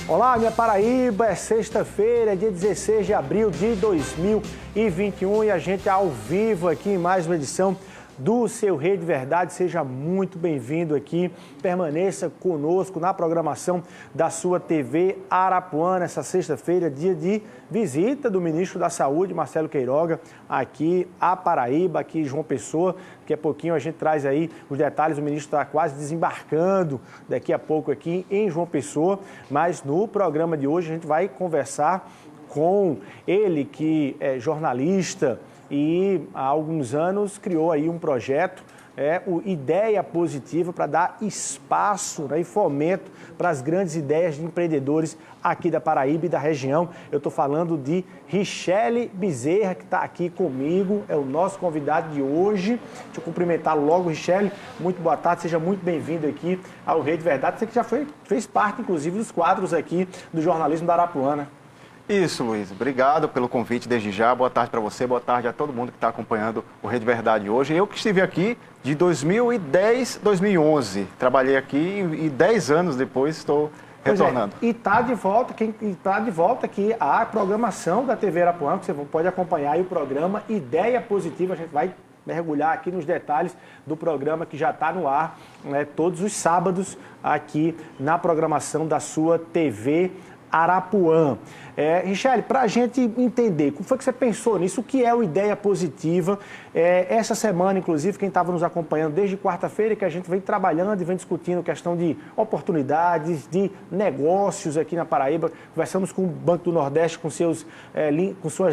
Olá, minha Paraíba, é sexta-feira, dia 16 de abril de 2021 e a gente é ao vivo aqui em mais uma edição do seu Rede Verdade. Seja muito bem-vindo aqui, permaneça conosco na programação da sua TV Arapuã, nessa sexta-feira, dia de visita do Ministro da Saúde, Marcelo Queiroga, aqui a Paraíba, aqui em João Pessoa. Daqui a pouquinho a gente traz aí os detalhes, o ministro está quase desembarcando daqui a pouco aqui em João Pessoa, mas no programa de hoje a gente vai conversar com ele, que é jornalista e há alguns anos criou aí um projeto, o Ideia Positiva, para dar espaço, né, e fomento para as grandes ideias de empreendedores aqui da Paraíba e da região. Eu estou falando de Richelle Bezerra, que está aqui comigo, é o nosso convidado de hoje. Deixa eu cumprimentá-lo logo, Richelle. Muito boa tarde, seja muito bem-vindo aqui ao Rede Verdade. Você que já fez parte, inclusive, dos quadros aqui do jornalismo da Arapuã, né? Isso, Luiz. Obrigado pelo convite desde já. Boa tarde para você, boa tarde a todo mundo que está acompanhando o Rede Verdade hoje. Eu que estive aqui de 2010, 2011. Trabalhei aqui e 10 anos depois estou retornando. E está de volta, aqui a programação da TV Arapuã, que você pode acompanhar aí o programa Ideia Positiva. A gente vai mergulhar aqui nos detalhes do programa que já está no ar, né, todos os sábados aqui na programação da sua TV Arapuã. Richelle, para a gente entender, como foi que você pensou nisso? O que é o Ideia Positiva? Essa semana, inclusive, quem estava nos acompanhando desde quarta-feira, que a gente vem trabalhando e vem discutindo questão de oportunidades, de negócios aqui na Paraíba. Conversamos com o Banco do Nordeste, com suas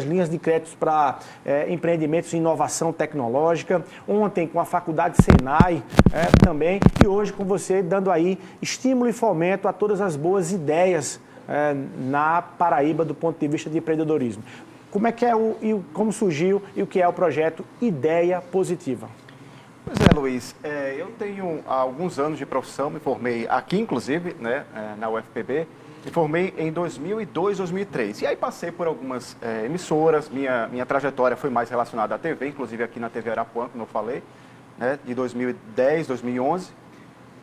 linhas de créditos para empreendimentos em inovação tecnológica. Ontem, com a Faculdade Senai também. E hoje, com você, dando aí estímulo e fomento a todas as boas ideias na Paraíba do ponto de vista de empreendedorismo. Como é que como surgiu e o que é o projeto Ideia Positiva? Pois é, Luiz, eu tenho há alguns anos de profissão, me formei aqui, inclusive, né, na UFPB, me formei em 2002, 2003. E aí passei por algumas emissoras, minha trajetória foi mais relacionada à TV, inclusive aqui na TV Arapuã, como eu falei, né, de 2010, 2011.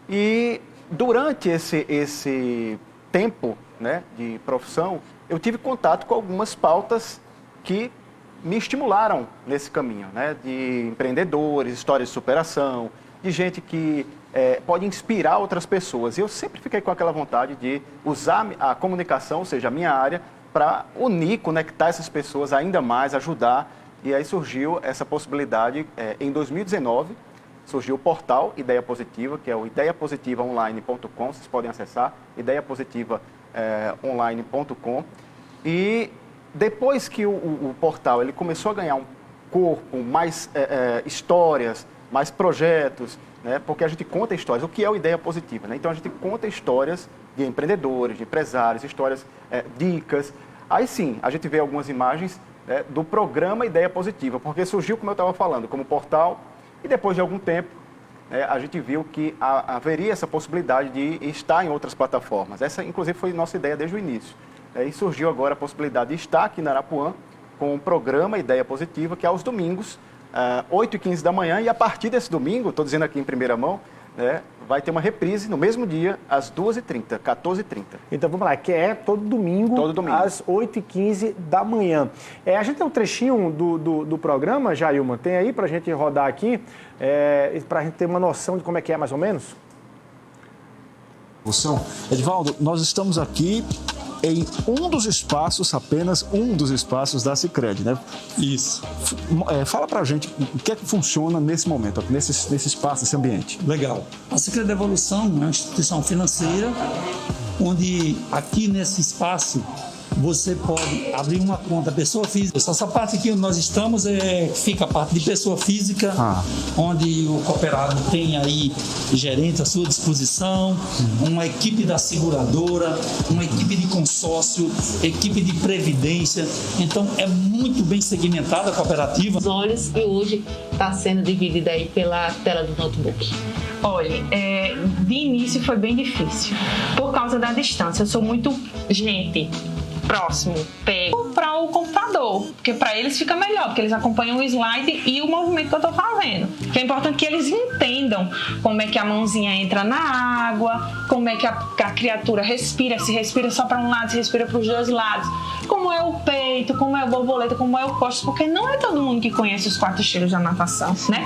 E durante esse tempo, né, de profissão, eu tive contato com algumas pautas que me estimularam nesse caminho, né, de empreendedores, histórias de superação, de gente que pode inspirar outras pessoas. E eu sempre fiquei com aquela vontade de usar a comunicação, ou seja, a minha área, para unir, conectar essas pessoas ainda mais, ajudar. E aí surgiu essa possibilidade em 2019, surgiu o portal Ideia Positiva, que é o ideiapositivaonline.com, vocês podem acessar, ideiapositivaonline.com. E depois que o portal ele começou a ganhar um corpo, mais histórias, mais projetos, né, porque a gente conta histórias, o que é o Ideia Positiva, né? Então a gente conta histórias de empreendedores, de empresários, histórias, dicas. Aí sim, a gente vê algumas imagens do programa Ideia Positiva, porque surgiu, como eu estava falando, como portal. E depois de algum tempo, a gente viu que haveria essa possibilidade de estar em outras plataformas. Essa, inclusive, foi nossa ideia desde o início. E surgiu agora a possibilidade de estar aqui na Arapuã com o programa Ideia Positiva, que é aos domingos, 8h15 da manhã. E a partir desse domingo, estou dizendo aqui em primeira mão, vai ter uma reprise no mesmo dia, às 2h30, 14h30. Então vamos lá, que é todo domingo. Às 8h15 da manhã. A gente tem um trechinho do programa, Jailma, tem aí para a gente rodar aqui, para a gente ter uma noção de como é que é mais ou menos? Edivaldo, nós estamos aqui em um dos espaços, apenas um dos espaços da Sicredi, né? Isso. Fala pra gente o que é que funciona nesse momento, nesse espaço, nesse ambiente. Legal. A Sicredi Evolução é uma instituição financeira onde aqui nesse espaço você pode abrir uma conta pessoa física. Essa parte aqui onde nós estamos fica a parte de pessoa física, onde o cooperado tem aí gerente à sua disposição, uma equipe da seguradora, uma equipe de consórcio, equipe de previdência. Então é muito bem segmentada a cooperativa. Os olhos e hoje está sendo dividida aí pela tela do notebook. Olha, de início foi bem difícil, por causa da distância. Eu sou muito gente próximo, pego para o computador, porque para eles fica melhor, porque eles acompanham o slide e o movimento que eu estou fazendo. Que é importante que eles entendam como é que a mãozinha entra na água, como é que a criatura respira, se respira só para um lado, se respira para os dois lados, como é o peito, como é a borboleta, como é o costo, porque não é todo mundo que conhece os 4 estilos da natação, né?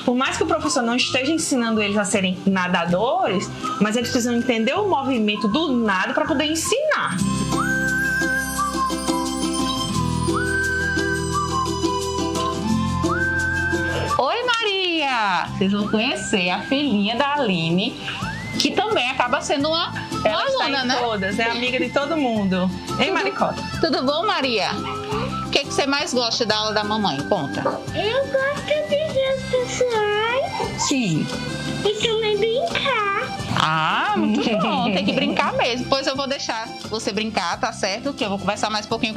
Por mais que o professor não esteja ensinando eles a serem nadadores, mas eles precisam entender o movimento do nado para poder ensinar. Oi, Maria! Vocês vão conhecer a filhinha da Aline, que também acaba sendo uma aluna, né? Todas, é amiga de todo mundo. Hein, Maricota? Tudo bom, Maria? O que você mais gosta da aula da mamãe? Conta. Eu gosto de ver os pessoais Sim. e também brincar. Ah, muito bom. Tem que brincar mesmo. Pois eu vou deixar você brincar, tá certo? Que eu vou conversar mais um pouquinho.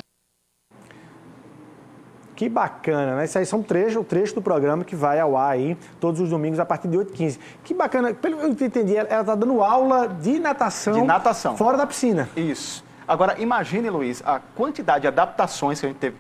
Que bacana, né? Isso aí são o trecho do programa que vai ao ar aí todos os domingos a partir de 8h15. Que bacana, pelo que eu entendi, ela está dando aula de natação. De natação. Fora da piscina. Isso. Agora, imagine, Luiz, a quantidade de adaptações que a gente teve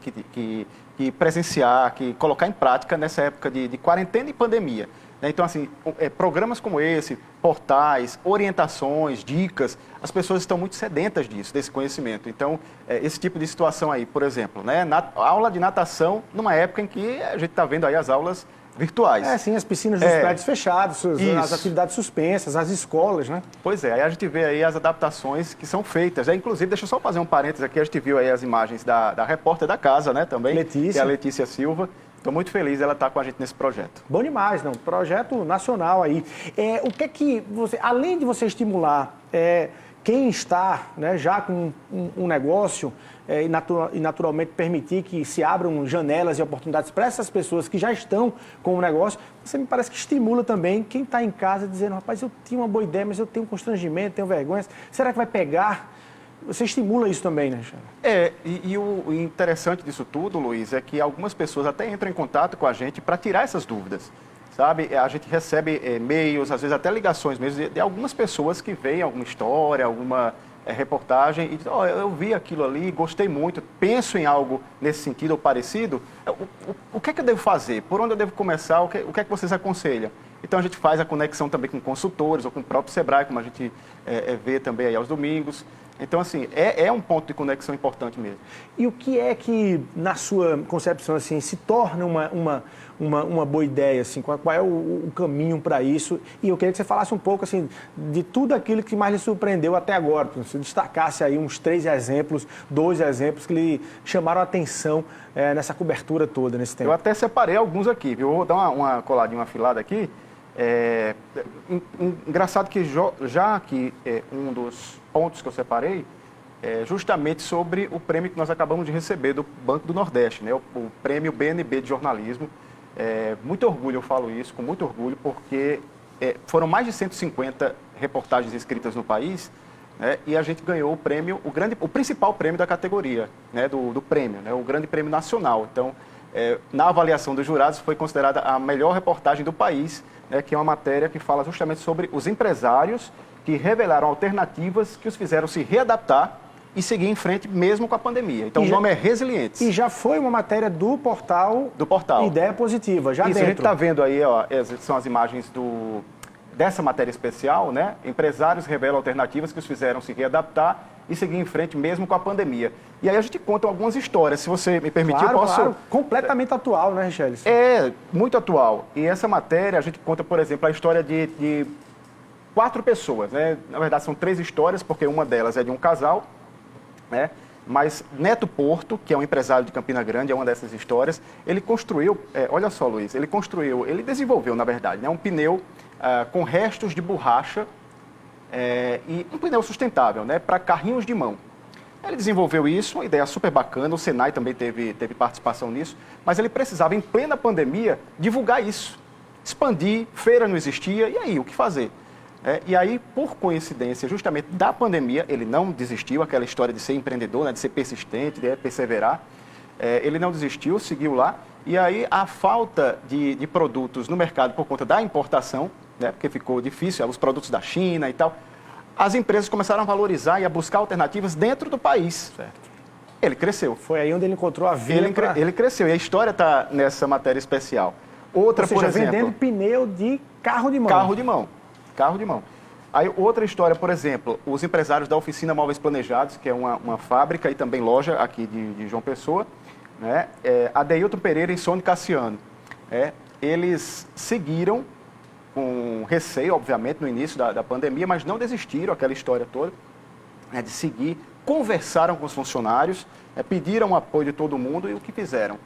que presenciar, que colocar em prática nessa época de quarentena e pandemia. Então, assim, programas como esse, portais, orientações, dicas, as pessoas estão muito sedentas disso, desse conhecimento. Então, esse tipo de situação aí, por exemplo, né, aula de natação numa época em que a gente está vendo aí as aulas virtuais. Sim, as piscinas dos prédios fechados, as Isso. atividades suspensas, as escolas, né? Pois é, aí a gente vê aí as adaptações que são feitas. Inclusive, deixa eu só fazer um parênteses aqui, a gente viu aí as imagens da repórter da casa, né, também. Letícia. Que é a Letícia Silva. Estou muito feliz ela estar com a gente nesse projeto. Bom demais, não? Projeto nacional aí. O que é que você, além de você estimular quem está, né, já com um negócio e naturalmente permitir que se abram janelas e oportunidades para essas pessoas que já estão com o negócio, você me parece que estimula também quem está em casa dizendo, rapaz, eu tinha uma boa ideia, mas eu tenho constrangimento, tenho vergonha. Será que vai pegar? Você estimula isso também, né, Xana? E o interessante disso tudo, Luiz, é que algumas pessoas até entram em contato com a gente para tirar essas dúvidas, sabe? A gente recebe e-mails, às vezes até ligações mesmo, de algumas pessoas que veem alguma história, alguma reportagem e dizem, eu vi aquilo ali, gostei muito, penso em algo nesse sentido ou parecido, o que é que eu devo fazer? Por onde eu devo começar? O que é que vocês aconselham? Então a gente faz a conexão também com consultores ou com o próprio Sebrae, como a gente vê também aí aos domingos. Então, assim, é um ponto de conexão importante mesmo. E o que é que, na sua concepção, assim, se torna uma boa ideia? Assim, qual é o caminho para isso? E eu queria que você falasse um pouco, assim, de tudo aquilo que mais lhe surpreendeu até agora. Se você destacasse aí uns 2 exemplos que lhe chamaram a atenção nessa cobertura toda, nesse tempo. Eu até separei alguns aqui, viu? Eu vou dar uma coladinha, uma afilada aqui. Engraçado que já que um dos pontos que eu separei é justamente sobre o prêmio que nós acabamos de receber do Banco do Nordeste, né? O prêmio BNB de jornalismo. Muito orgulho, eu falo isso, com muito orgulho, porque foram mais de 150 reportagens escritas no país, né? E a gente ganhou o prêmio, o principal prêmio da categoria, né? do prêmio, né? O grande prêmio nacional. Então, na avaliação dos jurados, foi considerada a melhor reportagem do país, né? Que é uma matéria que fala justamente sobre os empresários que revelaram alternativas que os fizeram se readaptar e seguir em frente mesmo com a pandemia. Então, o nome é Resilientes. E já foi uma matéria do portal. Ideia Positiva, já Isso, dentro. a gente está vendo aí, são as imagens dessa matéria especial, né? Empresários revelam alternativas que os fizeram se readaptar e seguir em frente mesmo com a pandemia. E aí a gente conta algumas histórias, se você me permitir, claro, eu posso... Claro. Completamente atual, né, Richelles? Muito atual. E essa matéria, a gente conta, por exemplo, a história de 4 pessoas, né? Na verdade, são 3 histórias, porque uma delas é de um casal, né? Mas Neto Porto, que é um empresário de Campina Grande, é uma dessas histórias, ele construiu, olha só, Luiz, ele desenvolveu, na verdade, né, um pneu com restos de borracha e um pneu sustentável, né, para carrinhos de mão. Ele desenvolveu isso, uma ideia super bacana, o Senai também teve participação nisso, mas ele precisava, em plena pandemia, divulgar isso, expandir, feira não existia, e aí, o que fazer? E aí, por coincidência, justamente da pandemia, ele não desistiu, aquela história de ser empreendedor, né, de ser persistente, de perseverar. Ele não desistiu, seguiu lá. E aí, a falta de produtos no mercado por conta da importação, né, porque ficou difícil, os produtos da China e tal, as empresas começaram a valorizar e a buscar alternativas dentro do país. Certo. Ele cresceu. Foi aí onde ele encontrou a vida. Ele cresceu, e a história está nessa matéria especial. Outra, Ou seja, por exemplo... vendendo pneu de carro de mão. Carro de mão. Aí, outra história, por exemplo, os empresários da Oficina Móveis Planejados, que é uma fábrica e também loja aqui de João Pessoa, né? Adeilton Pereira e Sônia Cassiano. Eles seguiram com receio, obviamente, no início da pandemia, mas não desistiram, aquela história toda, de seguir, conversaram com os funcionários, pediram o apoio de todo mundo e o que fizeram?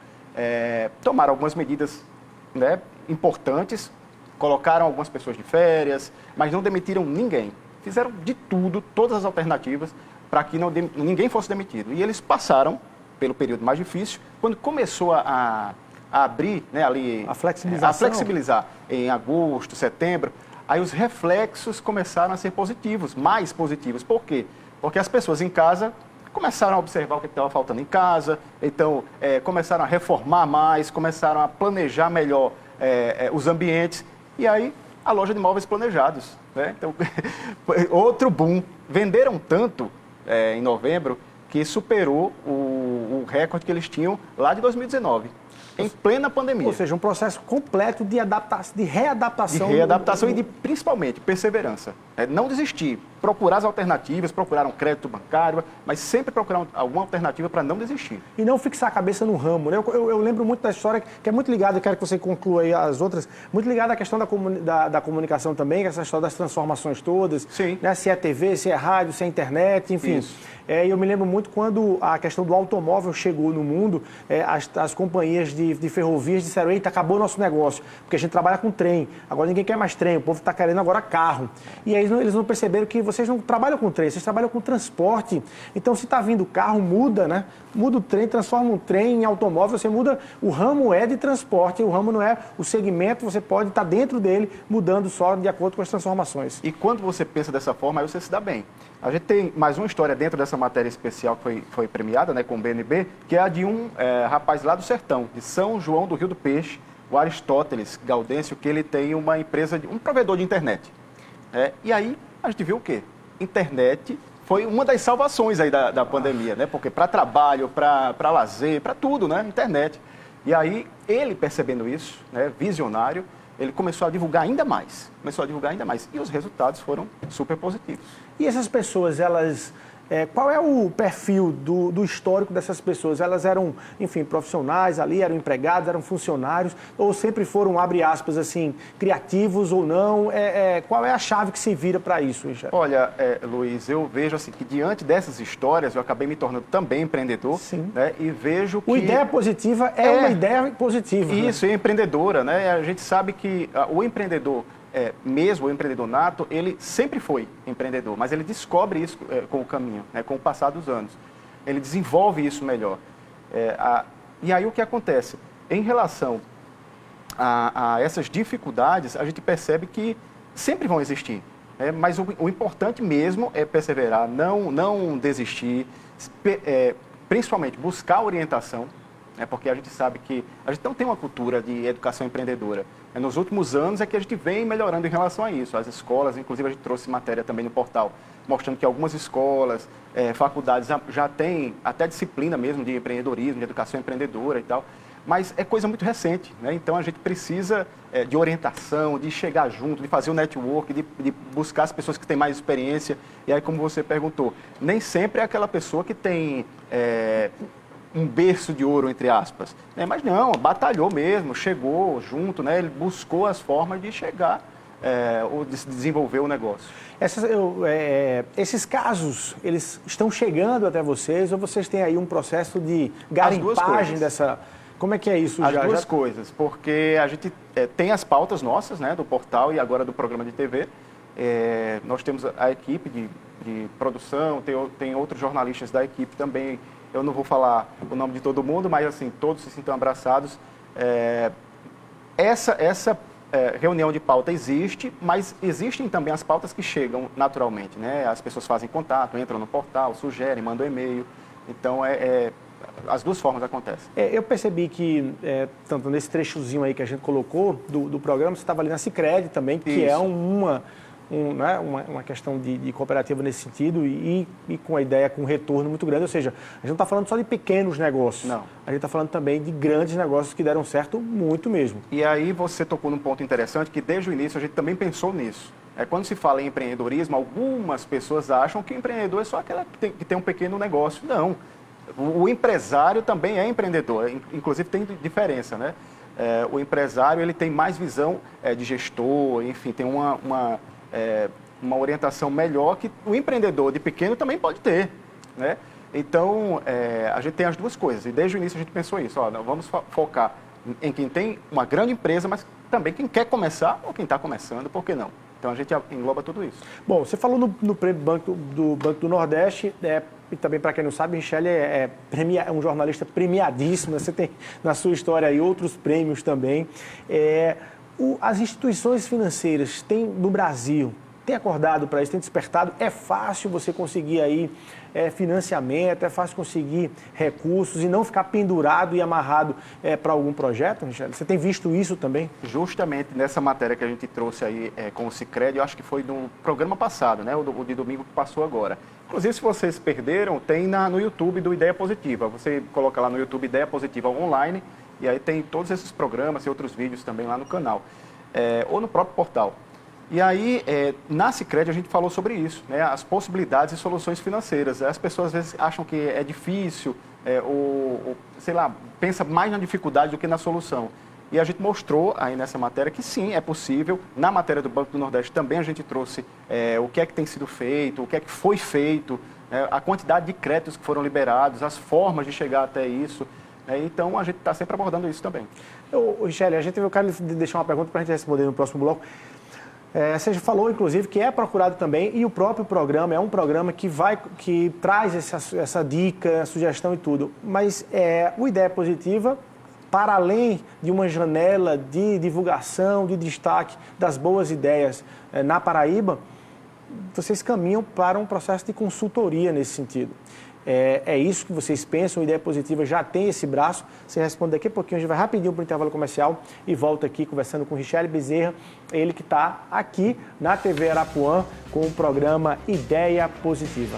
Tomaram algumas medidas, né, importantes, colocaram algumas pessoas de férias, mas não demitiram ninguém. Fizeram de tudo, todas as alternativas, para que ninguém fosse demitido. E eles passaram pelo período mais difícil, quando começou a abrir, né, ali, a flexibilizar em agosto, setembro, aí os reflexos começaram a ser positivos, mais positivos. Por quê? Porque as pessoas em casa começaram a observar o que estava faltando em casa, então começaram a reformar mais, começaram a planejar melhor os ambientes, e aí a loja de móveis planejados, né? Então, outro boom. Venderam tanto em novembro que superou o recorde que eles tinham lá de 2019. Em plena pandemia. Ou seja, um processo completo de readaptação. De readaptação e de, principalmente, perseverança. Não desistir. Procurar as alternativas, procurar um crédito bancário, mas sempre procurar alguma alternativa para não desistir. E não fixar a cabeça no ramo, né? Eu lembro muito da história, que é muito ligada, eu quero que você conclua aí as outras, muito ligada à questão da comunicação também, essa história das transformações todas. Sim. Né? Se é TV, se é rádio, se é internet, enfim. Isso. Eu me lembro muito quando a questão do automóvel chegou no mundo, as companhias de ferrovias disseram, eita, acabou o nosso negócio, porque a gente trabalha com trem, agora ninguém quer mais trem, o povo está querendo agora carro. E aí eles não perceberam que vocês não trabalham com trem, vocês trabalham com transporte. Então, se está vindo carro, muda, né? Muda o trem, transforma um trem em automóvel, você muda, o ramo é de transporte, o ramo não é o segmento, você pode estar dentro dele, mudando só de acordo com as transformações. E quando você pensa dessa forma, aí você se dá bem. A gente tem mais uma história dentro dessa matéria especial que foi premiada, né, com o BNB, que é a de um rapaz lá do sertão, de São João do Rio do Peixe, o Aristóteles Gaudêncio, que ele tem uma empresa, um provedor de internet. E aí a gente viu o quê? Internet foi uma das salvações aí da pandemia, né? Porque para trabalho, para lazer, para tudo, né? Internet. E aí ele, percebendo isso, né, visionário, ele começou a divulgar ainda mais. E os resultados foram super positivos. E essas pessoas, elas... qual é o perfil do histórico dessas pessoas? Elas eram, enfim, profissionais ali, eram empregados, eram funcionários, ou sempre foram, abre aspas, assim, criativos ou não? Qual é a chave que se vira para isso, Richard? Olha, Luiz, eu vejo assim que diante dessas histórias, eu acabei me tornando também empreendedor. Sim. Né, e vejo que... Uma ideia positiva é uma ideia positiva. Isso, né? é empreendedora, né? A gente sabe que o empreendedor... mesmo o empreendedor nato, ele sempre foi empreendedor, mas ele descobre isso com o caminho, né, com o passar dos anos. Ele desenvolve isso melhor. E aí o que acontece? Em relação a essas dificuldades, a gente percebe que sempre vão existir. Mas o importante mesmo é perseverar, não desistir, principalmente buscar orientação, porque a gente sabe que a gente não tem uma cultura de educação empreendedora. Nos últimos anos é que a gente vem melhorando em relação a isso. As escolas, inclusive a gente trouxe matéria também no portal, mostrando que algumas escolas, faculdades já têm até disciplina mesmo de empreendedorismo, de educação empreendedora e tal. Mas é coisa muito recente, né? Então a gente precisa de orientação, de chegar junto, de fazer o network, de buscar as pessoas que têm mais experiência. E aí, como você perguntou, nem sempre é aquela pessoa que tem... um berço de ouro, entre aspas. Mas não, batalhou mesmo, chegou junto, né? Ele buscou as formas de chegar ou de desenvolver o negócio. Esses casos, eles estão chegando até vocês ou vocês têm aí um processo de garimpagem dessa... Como é que é isso? As duas coisas, porque a gente tem as pautas nossas, né, do portal e agora do programa de TV. Nós temos a equipe de produção, tem outros jornalistas da equipe também. Eu não vou falar o nome de todo mundo, mas assim, todos se sintam abraçados. Essa reunião de pauta existe, mas existem também as pautas que chegam naturalmente, né? As pessoas fazem contato, entram no portal, sugerem, mandam e-mail. Então, as duas formas acontecem. Eu percebi que, tanto nesse trechozinho aí que a gente colocou do programa, você estava ali na Sicredi também, que é uma questão de cooperativa nesse sentido e com a ideia, com um retorno muito grande. Ou seja, a gente não está falando só de pequenos negócios. Não. A gente está falando também de grandes negócios que deram certo muito mesmo. E aí você tocou num ponto interessante que desde o início a gente também pensou nisso. Quando se fala em empreendedorismo, algumas pessoas acham que empreendedor é só aquela que tem um pequeno negócio. Não. O empresário também é empreendedor, inclusive tem diferença, né? O empresário ele tem mais visão de gestor, enfim, tem uma orientação melhor que o empreendedor de pequeno também pode ter, né? Então, a gente tem as duas coisas. E desde o início a gente pensou isso, vamos focar em quem tem uma grande empresa, mas também quem quer começar ou quem está começando, por que não? Então, a gente engloba tudo isso. Bom, você falou no prêmio do Banco do Nordeste, e também, para quem não sabe, Michele é um jornalista premiadíssimo, você tem na sua história aí outros prêmios também. As instituições financeiras no Brasil têm acordado para isso, têm despertado? É fácil você conseguir aí financiamento, é fácil conseguir recursos e não ficar pendurado e amarrado para algum projeto, Michele? Você tem visto isso também? Justamente nessa matéria que a gente trouxe aí com o Sicredi, eu acho que foi no programa passado, né? O de domingo que passou agora. Inclusive, se vocês perderam, tem no YouTube do Ideia Positiva. Você coloca lá no YouTube Ideia Positiva Online e aí tem todos esses programas e outros vídeos também lá no canal. Ou no próprio portal. E aí, na Sicredi, a gente falou sobre isso, né? As possibilidades e soluções financeiras. As pessoas, às vezes, acham que é difícil, ou, sei lá, pensa mais na dificuldade do que na solução. E a gente mostrou aí nessa matéria que sim, é possível. Na matéria do Banco do Nordeste também a gente trouxe o que é que tem sido feito, o que é que foi feito, a quantidade de créditos que foram liberados, as formas de chegar até isso. Então, a gente está sempre abordando isso também. Michele, a gente eu quero deixar uma pergunta para a gente responder no próximo bloco. Você já falou, inclusive, que é procurado também, e o próprio programa é um programa que traz essa dica, sugestão e tudo. Mas o Ideia Positiva, para além de uma janela de divulgação, de destaque das boas ideias na Paraíba, vocês caminham para um processo de consultoria nesse sentido. É isso que vocês pensam? A Ideia Positiva já tem esse braço? Você responde daqui a pouquinho, a gente vai rapidinho para o intervalo comercial e volta aqui conversando com o Richelle Bezerra, ele que está aqui na TV Arapuã com o programa Ideia Positiva.